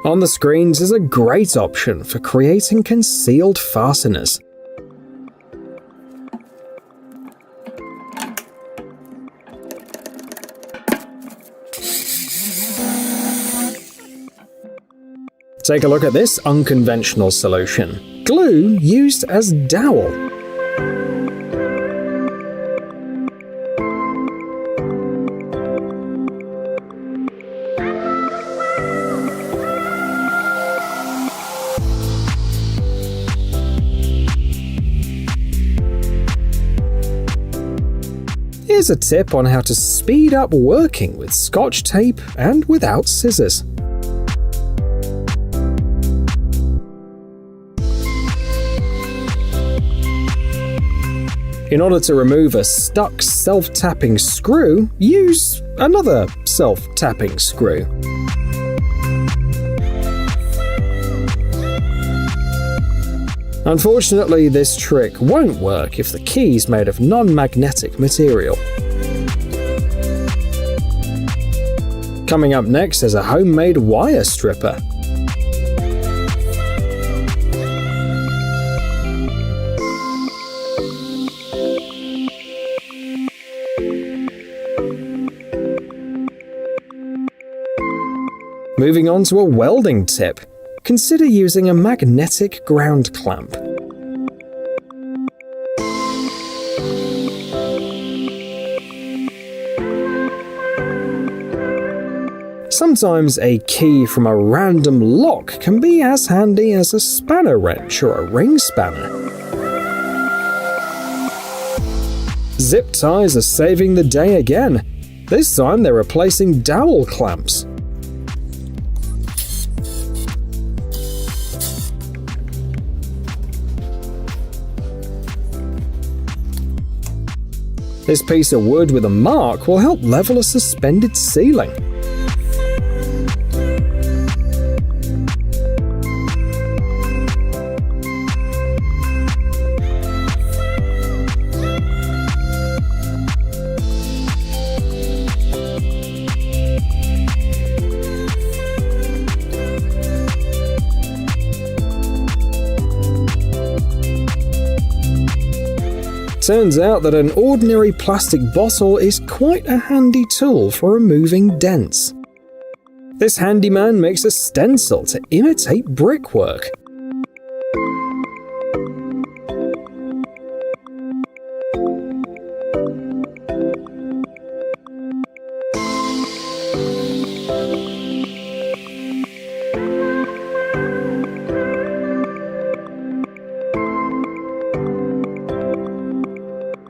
On the screens is a great option for creating concealed fasteners. Take a look at this unconventional solution: glue used as dowel. Here's a tip on how to speed up working with Scotch tape and without scissors. In order to remove a stuck self-tapping screw, use another self-tapping screw. Unfortunately, this trick won't work if the key's made of non-magnetic material. Coming up next is a homemade wire stripper. Moving on to a welding tip. Consider using a magnetic ground clamp. Sometimes a key from a random lock can be as handy as a spanner wrench or a ring spanner. Zip ties are saving the day again. This time they're replacing dowel clamps. This piece of wood with a mark will help level a suspended ceiling. Turns out that an ordinary plastic bottle is quite a handy tool for removing dents. This handyman makes a stencil to imitate brickwork.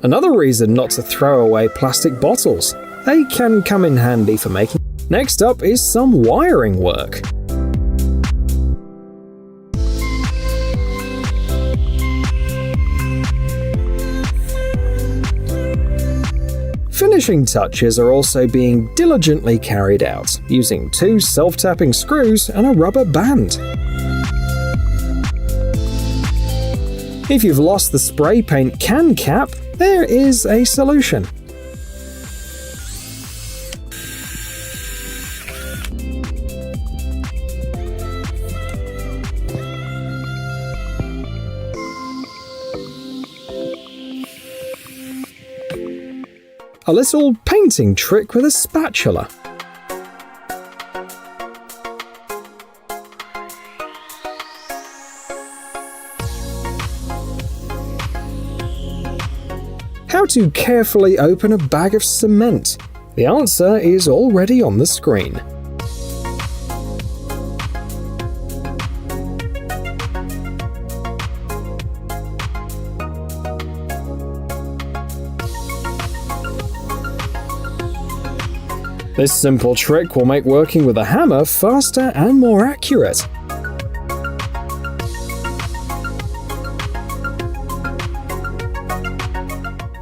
Another reason not to throw away plastic bottles. They can come in handy for making. Next up is some wiring work. Finishing touches are also being diligently carried out, using 2 self-tapping screws and a rubber band. If you've lost the spray paint can cap, there is a solution. A little painting trick with a spatula. How to carefully open a bag of cement? The answer is already on the screen. This simple trick will make working with a hammer faster and more accurate.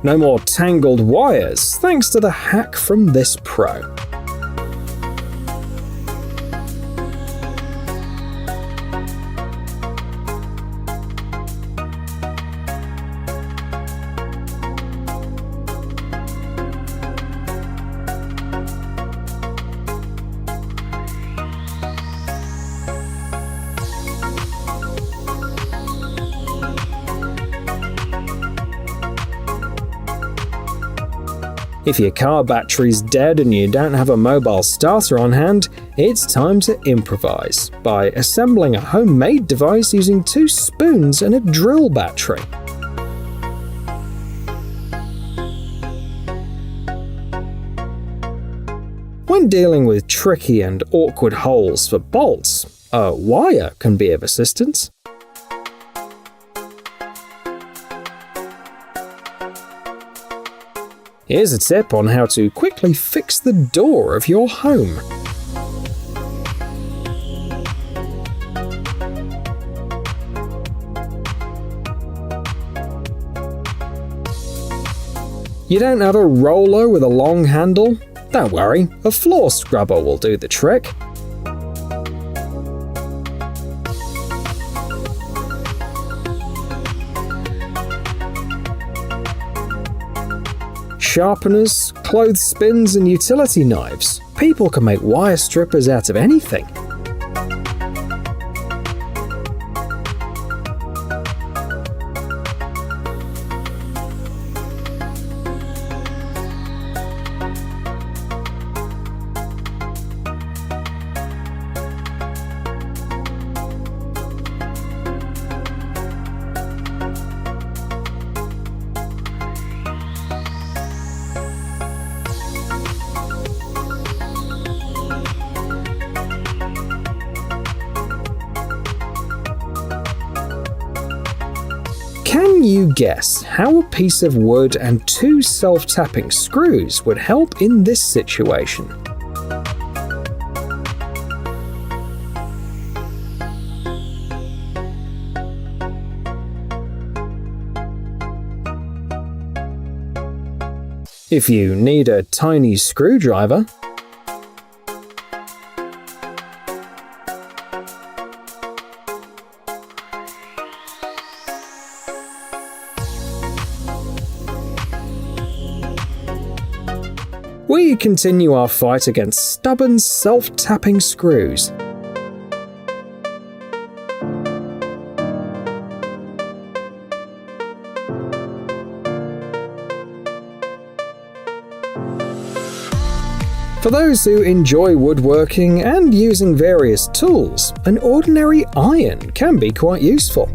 No more tangled wires, thanks to the hack from this pro. If your car battery's dead and you don't have a mobile starter on hand, it's time to improvise by assembling a homemade device using 2 spoons and a drill battery. When dealing with tricky and awkward holes for bolts, a wire can be of assistance. Here's a tip on how to quickly fix the door of your home. You don't have a roller with a long handle? Don't worry, a floor scrubber will do the trick. Sharpeners, clothespins, and utility knives. People can make wire strippers out of anything. Can you guess how a piece of wood and 2 self-tapping screws would help in this situation? If you need a tiny screwdriver, we continue our fight against stubborn self-tapping screws. For those who enjoy woodworking and using various tools, an ordinary iron can be quite useful.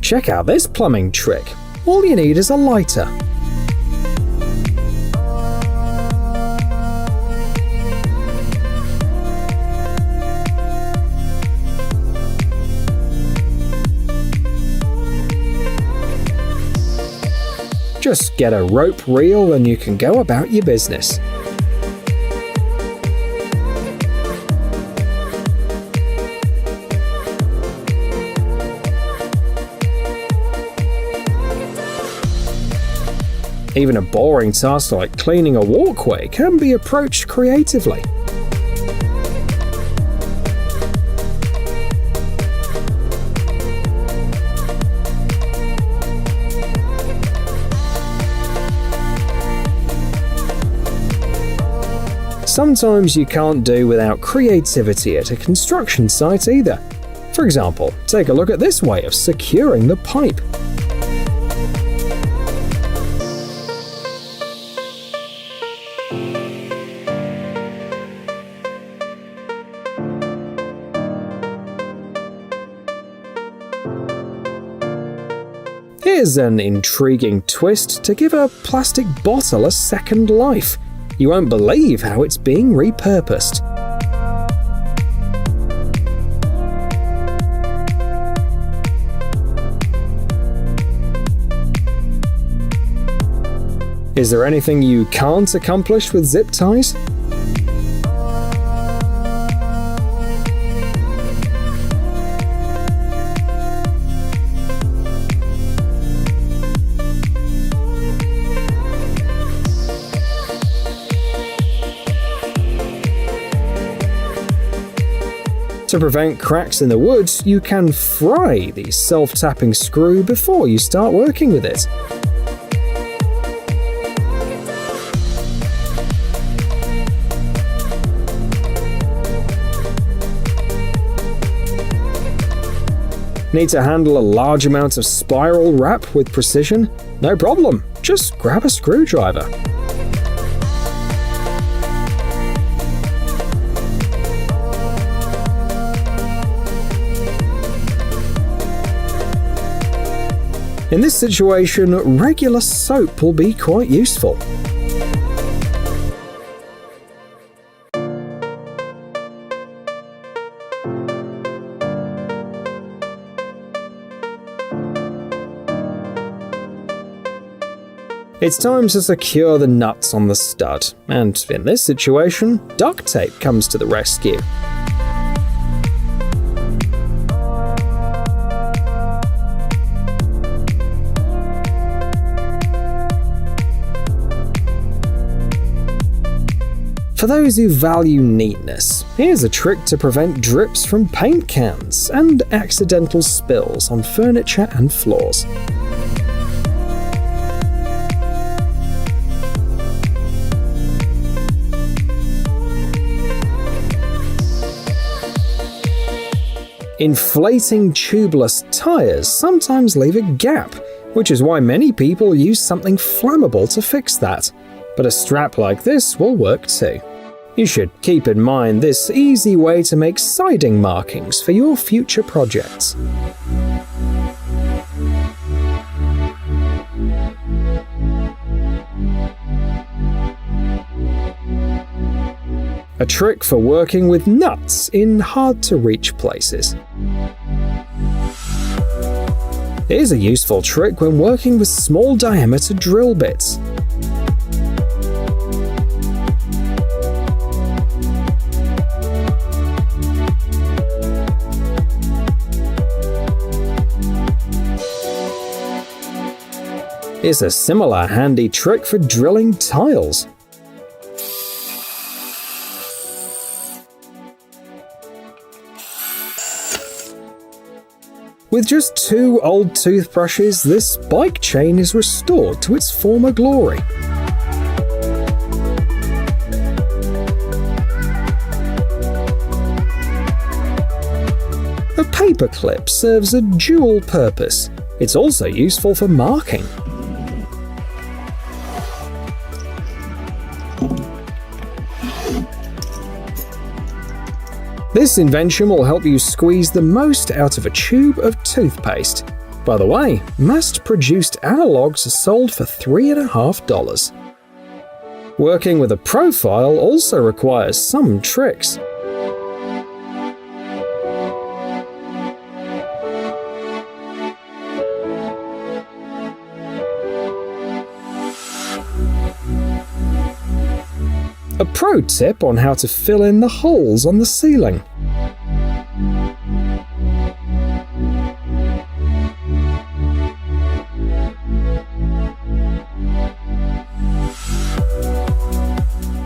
Check out this plumbing trick. All you need is a lighter. Just get a rope reel and you can go about your business. Even a boring task like cleaning a walkway can be approached creatively. Sometimes you can't do without creativity at a construction site either. For example, take a look at this way of securing the pipe. Here's an intriguing twist to give a plastic bottle a second life. You won't believe how it's being repurposed. Is there anything you can't accomplish with zip ties? To prevent cracks in the wood, you can fry the self-tapping screw before you start working with it. Need to handle a large amount of spiral wrap with precision? No problem, just grab a screwdriver. In this situation, regular soap will be quite useful. It's time to secure the nuts on the stud, and in this situation, duct tape comes to the rescue. For those who value neatness, here's a trick to prevent drips from paint cans and accidental spills on furniture and floors. Inflating tubeless tires sometimes leave a gap, which is why many people use something flammable to fix that. But a strap like this will work too. You should keep in mind this easy way to make siding markings for your future projects. A trick for working with nuts in hard-to-reach places. Here's a useful trick when working with small diameter drill bits. Here's a similar handy trick for drilling tiles. With just 2 old toothbrushes, this bike chain is restored to its former glory. A paper clip serves a dual purpose. It's also useful for marking. This invention will help you squeeze the most out of a tube of toothpaste. By the way, mass-produced analogs are sold for $3.50. Working with a profile also requires some tricks. A pro tip on how to fill in the holes on the ceiling.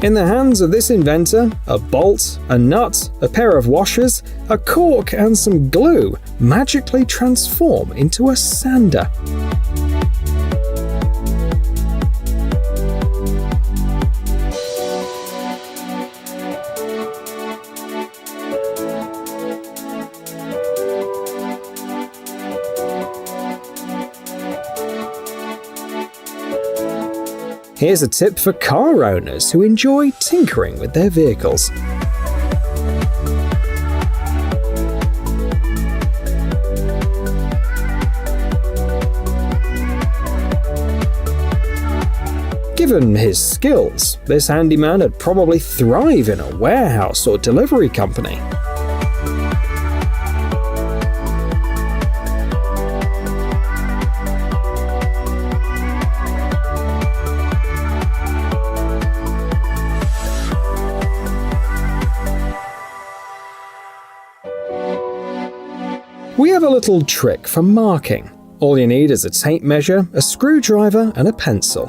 In the hands of this inventor, a bolt, a nut, a pair of washers, a cork and some glue magically transform into a sander. Here's a tip for car owners who enjoy tinkering with their vehicles. Given his skills, this handyman would probably thrive in a warehouse or delivery company. We have a little trick for marking. All you need is a tape measure, a screwdriver, and a pencil.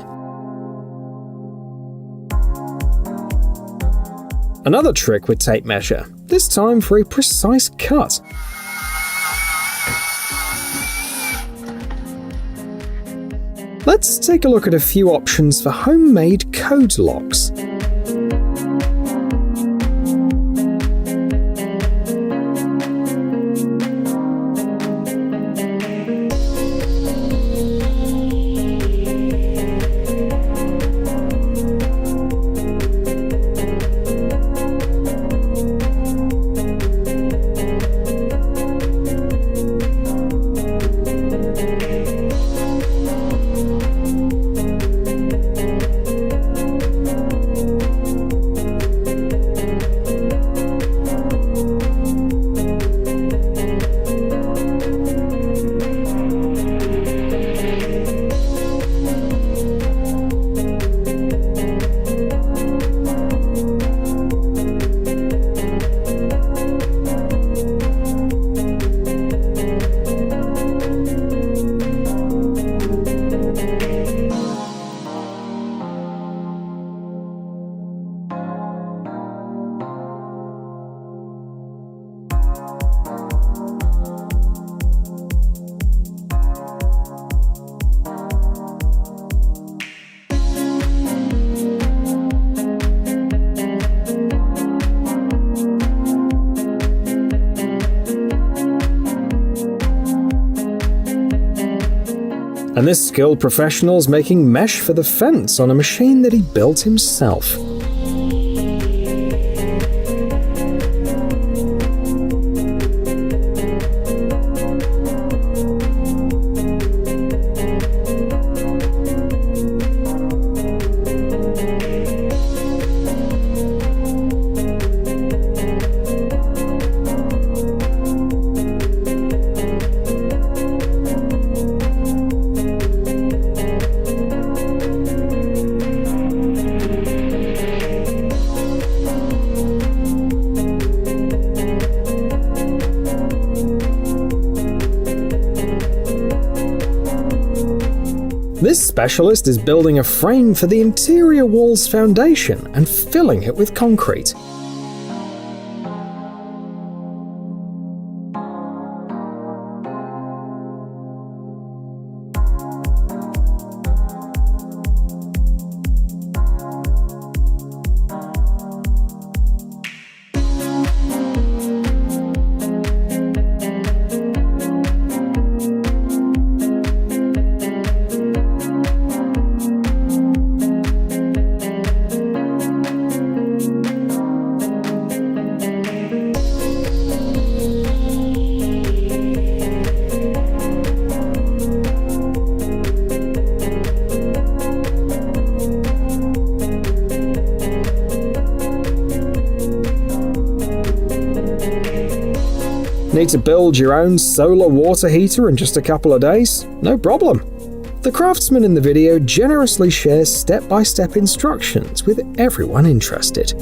Another trick with tape measure, this time for a precise cut. Let's take a look at a few options for homemade code locks. And this skilled professional's making mesh for the fence on a machine that he built himself. This specialist is building a frame for the interior wall's foundation and filling it with concrete. Need to build your own solar water heater in just a couple of days? No problem. The craftsman in the video generously shares step-by-step instructions with everyone interested.